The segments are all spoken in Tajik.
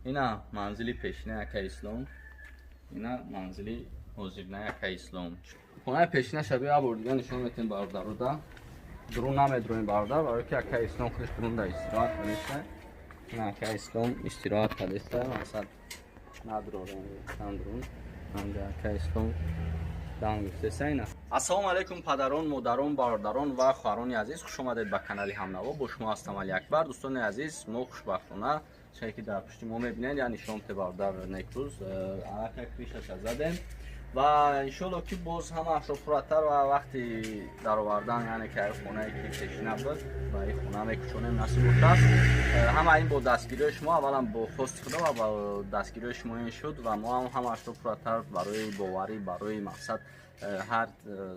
اینا منزلی پیشینه اکا اسلام. اینا منزلی حضرینه اکا اسلام. خونه پیشینه شبیه آبردگان نشون میتین باردار رو دا. درون نمیدروین باردار برای که اکا اسلام خودش درون دا استراحت کنیسته. اینا اکا اسلام استراحت کنیسته. مثلا ندرورین درون. همجا اکا اسلام دام گفته سینا. السلام علیکم پدران، مادران، برادران و خواهران عزیز، خوش آمدید به کانال همنوا. با شما هستم علی اکبر. دوستان عزیز، ما خوشبختانه چیزی که در پشت ما میبینید یعنی شام برادر نیکروز علاقه کریشش زدیم و انشالله که باز هم اشراف‌تر و وقتی در آوردن یعنی که خونه که پیشینه بود و این خونه میکشونیم نصیب شد. همه این با دستگیری شما اولا با خواست خدا و با دستگیری شما این شد و ما هم اشراف‌تر برای باوری برای مقصد هر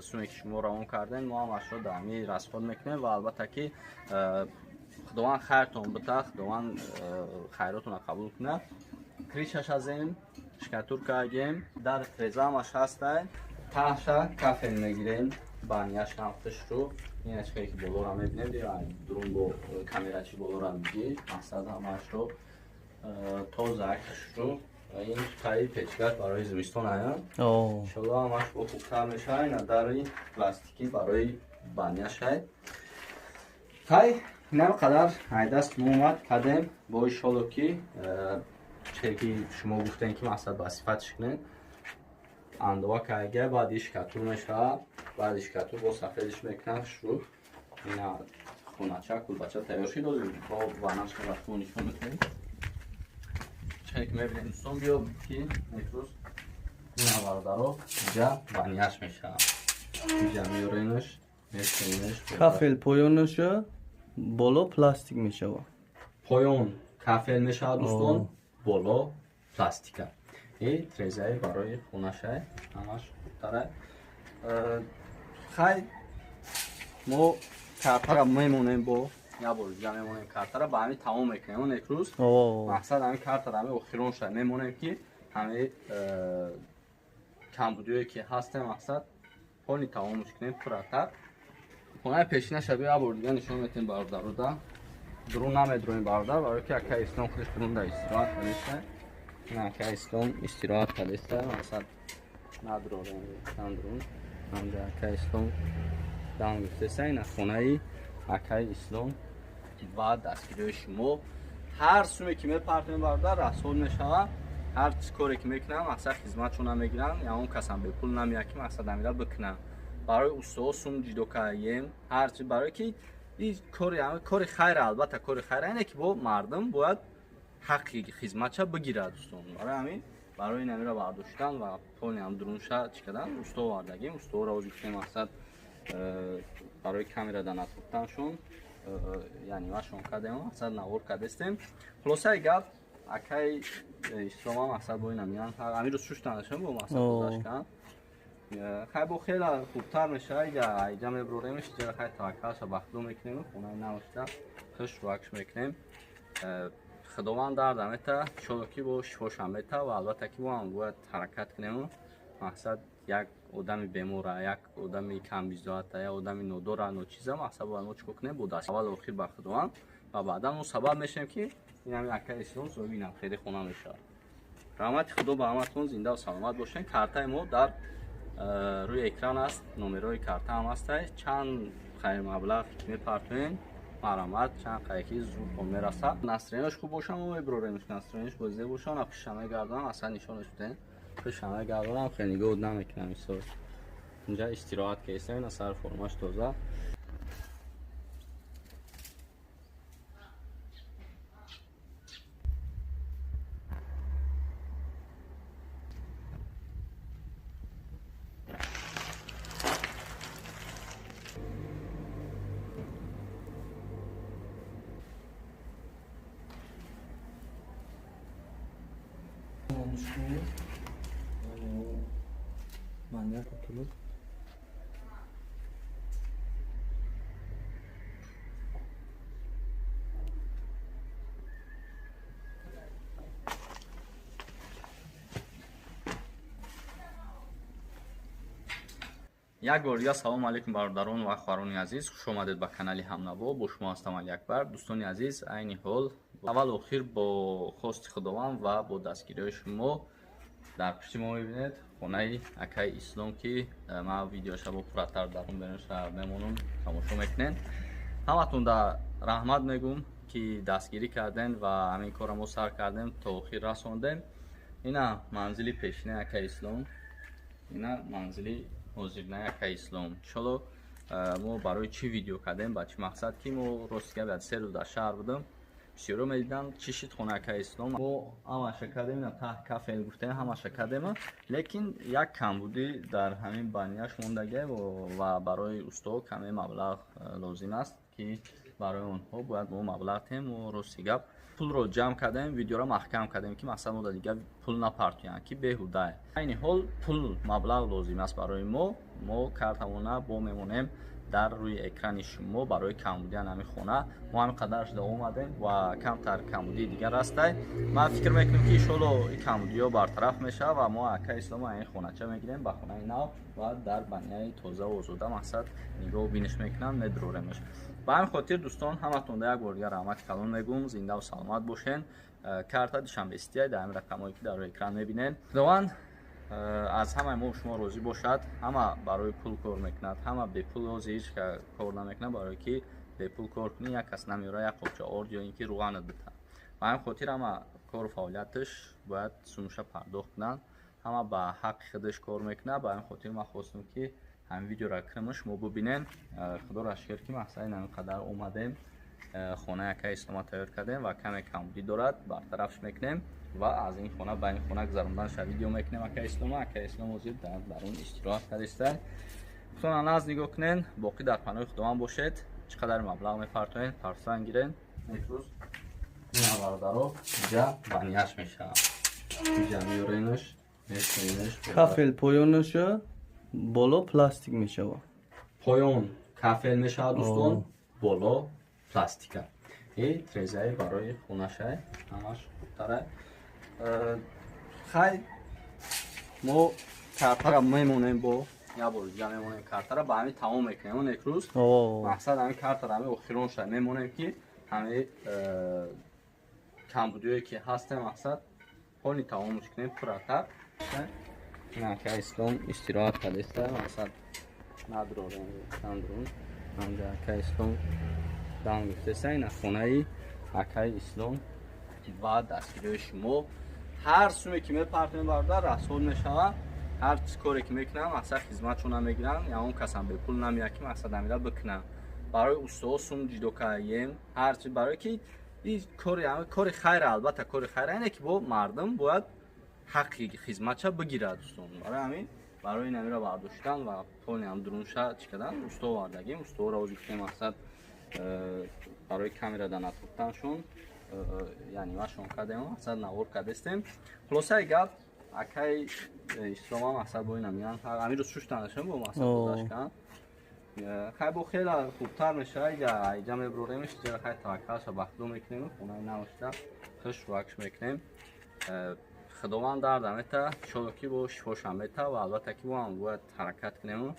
سومی که شما روان کردین ما هم اشرا دائمی رسپال میکنیم و البته که خداوند خیرتون بده، خداوند خیراتون قبول کنه. کریشش از این شکتور کردیم در تریزه همش هسته تحش کفل میگیریم بانیش نفتش رو این اشکایی که بالا را میبینید درون با کامیرا چی بالا را میگید مقصد همش رو تازه اکش رو این خیلی پیچگاه برای زمستان هست. انشالله همش با خوبتر میشه. این در این پلاستیکی برای بانیش هست. خیلی این هم قدر دست مومد کردیم با انشالله که چه که شما گفتین که مقصد با صفتش کنین اندوا که بعدش کتور میشه بعدش کتور با سفیدش میکنن شروع اینا خونه چه کل بچه تیار شد با وانش که وقت نشون میکنیم چه که میبینیم دوستان بیا که نیکروز این آورده رو اینجا بانیش میشه اینجا میورینش میشکنینش کافل پایانش بالا پلاستیک میشه پایان کافل میشه دوستان بالا پلاستیکه این تریزه برای خونشه همش داره. خیلی ما کارتا را میمونیم با یا بولجا میمونیم کارتا را با همین تمام میکنیم اون یک روز مقصد همین کارتا را همین اخیرون شد میمونیم که همین کمبودیوی که هسته مقصد خونی تمامش کنیم پراتر. خونه پیشینه شبیه آبردگان نشون میتین باردار رو دا درون نمیدروین باردار برای که اکا اسلام خودش درون دا استراحت کنیسته. نه اکا اسلام استراحت کنیسته مقصد ندرورین درون همجا اکا اسلام دام گفته سینا خونه اکا اسلام و دستگیری شما هر سومی که میپرتیم باردار رسول میشوه هر کاری که میکنم مقصد خدمتشون نمیگیرن یا اون کس هم به پول نمیاد که مقصد امیرا بکنن برای استوسون جدو کردیم هرچی برای که این کاری خیر البته کاری خیر اینه که با مردم باید حقی خدمتش بگیرد دوستان برای همین برای این امیرا برداشتن و پول هم درونش چیکدن استو واردگیم استو را وجود کنیم مقصد برای کامیرا دانات گفتنشون یعنی ماشون کردیم مقصد نور کردیم خلاصه گپ اکای اسلام مقصد با این میان امیر رو سوش تنشون با مقصد گذاشت کردن خیلی با خیلی خوبتر میشه اگه اینجا میبروریم میشه جرا خیلی توکلش بخدو میکنیم خونه نوشته خش واکش میکنیم خداوند در دمتا شلوکی با شوش هم میتا و البته که با هم باید حرکت کنیم مقصد یک آدمی بیموره یک آدمی کم بیزدارته یک آدمی نودوره نو چیزا مقصد باید ما چکو کنیم بود اول و اخیر به خداوند و بعدا اون سبب میشیم که این همی اکای اسلام سو بینم خیلی خونه میشه. رحمت خدا به همتون زنده و سلامت باشین. کارت ما در روی اکران است نمره کارت هم هست چند خیر مبلغ میپرتوین مرامت چند قایقی زود کن میرسه نصرینش خوب باشن و میبرورینش نصرینش بازده باشن و پیشنه گردن اصلا نشانش بودن پیشنه گردن هم خیلی نگاه نمیکنم ایسا اینجا استراحت که ایسا این اثر فرماش توزه Manyak oturup як бор дигар салом алейкум бародарон ва хоҳарони азиз, хуш омадед ба канали Ҳамнаво. Бо шумо ҳастам Али Акбар. Дӯстони азиз, айни ҳол аввал охир бо хости худованд ва бо дастгирии шумо дар пишти мо мебинед хонаи акаи Ислом ки ман видеоша бо пурратар дарун бенуша мемонам тамошо мекунед. ҳаматон да раҳмат мегӯм ки дастгирӣ кардем ва ҳамин кора мо сар кардем то охир расондем. ина манзили пешинаи акаи Ислом, ина манзили ҳозирнаи акаи Ислом. Иншолло мо барои чӣ видео кардем, ба чӣ мақсад ки мо ростига биад 3 рӯз дар шаҳр будам. бисёро медидам чӣ шид хонаи акаи Ислом. мо ҳамаша кардем, ина таҳ кафел гуфтем, ҳамаша кардем, лекин як камбудӣ дар ҳамин банияш мондагӣ ва барои устоо каме маблағ лозим аст ки барои онҳо бояд мо маблағ теҳем. мо рости гап пулро ҷамъ кардем, видеоро маҳкам кардем ки мақсад мо дигар пул напартоям ки беҳудае. айни ҳол пул маблағ лозим аст барои мо картамона бо мемонем дар рӯи экрани шумо барои камбудияни ҳамин хона. мо ҳамин қадараш да омадем ва камтар камбудии дигар ҳастай. ман фикр мекунам ки иншолло ин камбудиҳо бартараф мешавад ва мо акаи Исломо ин хонача мегирем ба хонаи нав ва дар банияи тозаву озода мақсад нигоҳ биниш мекунам, медуроремаш. ба ҳамин хотир дӯстон, ҳаматонда як бор дигар раҳмати калон мегӯм. зиндаву саломат бошен. карта душанбестия дар ҳамин рақамҳое ки дар рӯи экран мебинед. худованд аз ҳамаи мо шумо розӣ бошад. ҳама барои пул кор мекунад, ҳама бепул ҳозир ҳеҷ кор намекунад, барое ки бепул кор кунӣ як кас намеёра як қопча орд ё ин ки рӯғанат бита. ба ҳамин хотир ҳама кору фаъолияташ бояд сумуша пардохт кунанд. ҳама ба ҳаққи худаш кор мекунад. ба ҳамин хотир ман хостам ки ҳамин видеоро кирма шумо бубинед. худоро шукр ки мақсади ҳамин қадар омадем, хонаи акаи Исломо тайёр кардем ва каме камбудӣ дорад, бартарафш мекунем ва аз ин хона ба ин хона гузаронданаш видео мекунем. акаи Исломо ҳозир дар дарун истироҳат кардааст. дӯстон аз нигоҳ кунед, боқӣ дар паноҳи худованд бошед. чӣ қадар маблағ мепартоед, парсан гирен. имрӯз ина бародаро ҷа банияш мешавад. ҷа меёренаш, мешавинаш. кафел поёнаша боло пластик мешавад. поён кафел мешавад дӯстон, боло пластика. трезаи барои хунашай ҳамаш хубтарай. хай мо картара мемонем, бо як бор дига мемонем картара ба ҳамин тамом мекунем. екрӯз мақсад ҳамин картара ҳамин охирон шай мемонем ки ҳамин камбудиҳое ки ҳастем мақсад ҳони тамомш кунем пурратар. ин акаи Ислом истироҳат кардааста, мақсад надурорем нандурун. ҳамҷа акаи Ислом дам гуфтеста. ина хонаи акаи Ислом ва дастгирии шумо. ҳар суме ки мепартоем бародар расол мешавад. ҳар чӣ коре ки мекунам мақсад хизматшо намегирам, ягон касам бепул намеяд ки мақсад ҳамира бикунам. барои устоо сум ҷидо кардем, ҳар чӣ барое ки кори хайра, албатта кори хайра ине ки бо мардум бояд ҳаққи хизматша бигирад дӯстон. барои ҳамин барои намира бардоштан ва пони ҳам дурунша чӣ кардан устоо вардагим. устоҳоро озир кунем мақсад барои камера да натуфтаншон, яъне машон кардем, мақсад навор кардастем. хулосаи гап акаи Исломо мақсад бо ина миян ҳамиро суштанашон бо мақсад гузашкан. хай бо хела хубтар мешавад. айҷа мебуроремш, ҷа хай таваккалша ба худо мекунем, хонаи навошта хуш вакш мекунем. худованд дарда мета, иншолло ки бо шифошам мета ва албатта ки бо ҳам бояд ҳаракат кунем.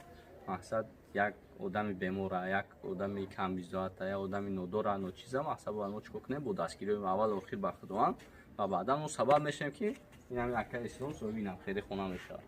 мақсад як одами бемора, як одами камбизоата, як одами нодора, ночиза, мақсад бояд мо чикор кунем бо дастгирии аввал охир ба худованд ва баъдан мо сабаб мешавем ки ин ҳамин акаи Ислом соҳиби ин хеле хона мешавад.